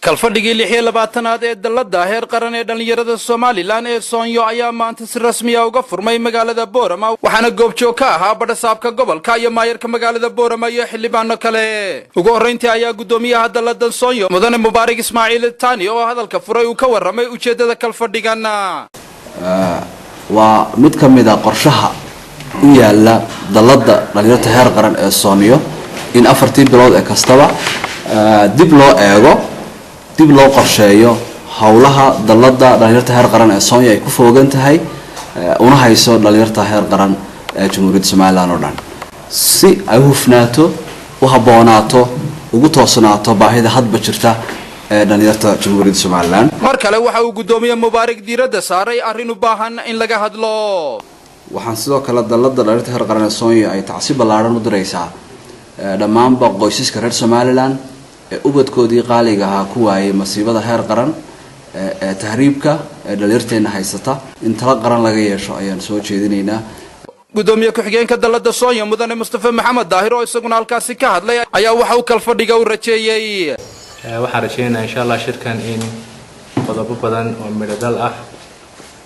Kalfadhigii 26aad ee dalada heer qaran ee dhalinyarada Soomaaliland ee SONYO ayaa maanta si rasmi ah uga furmay magaalada Boorama waxaana goobjoog ka ahaa badhasaabka gobolka iyo maayarka magaalada Boorama iyo xildhibaano kale. Ugu horeyntii ayaa gudoomiyaha dalada SONYO mudane Mubaarak Ismaaciil Tani oo hadalka furay uu ka waramay ujeedada kalfadhigan. waa mid ka mid ah qorshaha u yaala dalada dhalinyarada heer qaran ee SONYO in 4 bilood ee kastaba dib loo eego dib loo qorsheeyo hawlaha dalada dhalinyarada heer qaran ee SONYO ay ku foogan tahay una hayso dhalinyarada heer qaran ee Jamhuuriyadda Soomaaliland oo dhan si ay u hufnaato u haboonaato ugu toosnaato baahida hadba jirta ee dhalinyarada Jamhuuriyadda Soomaaliland. Mar kale waxa uu gudoomiye Mubaarak diiradda saaray arrin u baahan in laga hadlo. waxaan sidoo kale dalada dhalinyarada heer qaran ee SONYO ay tacsi ballaaran u diraysaa dhammaanba qoysaska reer Soomaaliland ubadkoodii qaaliga ahaa ku waayay masiibada heer qaran ee tahriibka ee dhalinyarteena haysata in tala qaran laga yeesho ayaan soo jeedinaynaa. gudoomiye ku-xigeenka dalada SONYO mudane Mustafa Maxamed Daahir oo isaguna halkaasi ka hadlay ayaa waxa uu kalfadhiga u rajeeyay waxaan rajeynayaa insha Allah shirkan in qodobo badan oo midadal ah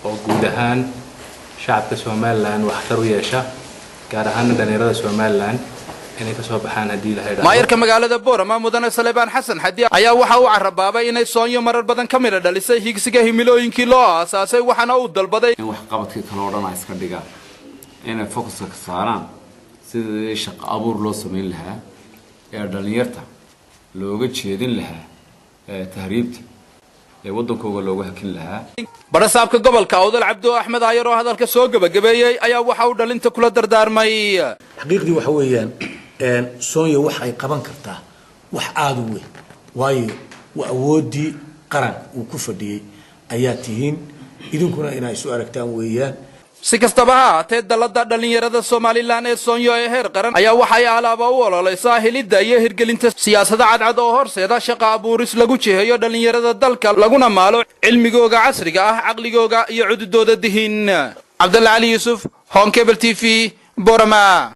oo guud ahaan shacabka Soomaaliland wax tar u yeesha gaar ahaan dhalinyarada Soomaaliland inay ka soo baxaan hadii la hay'ado. maayarka magaalada Boorama mudane Salebaan Xasan Xadi ayaa waxa uu carabaabay inay SONYO marar badan ka mid dhalisay higsiga himilooyinkii loo aasaasay waxana uu dalbaday in wax qabadkii kala oo dhan iska dhigaan inay focus ka saaraan sidii shaqo abuur loo sameyn lahaa ee dhalinyarta looga jeedin lahaa tahriibta ee wadankooda looga hakin lahaa. badhasaabka gobolka Awdal Cabdo Axmed Ayar oo hadalka soo gabagabeeyay ayaa waxa uu dhalinta kula dardaarmay xaqiiqdii waxa weeyaan SONYO wax ay qaban kartaa wax aad u weyn waayo awoodii qaran uu ku fadhiyay ayaa tihiin idinkuna inay soo aragtaan weeyaan. si kastaba ha ahaatee dalada dhalinyarada Soomaaliland ee SONYO ee heer qaran ayaa waxay alaaba u ololeysaa helidda iyo hirgelinta siyaasada cadcad oo horseeda shaqo abuuris lagu jiheeyo dhalinyarada dalka laguna maalo cilmigooda casriga ah caqligooda iyo cududooda dihin. Cabdalla Ali Yusuf, Home Cable TV, Boorama.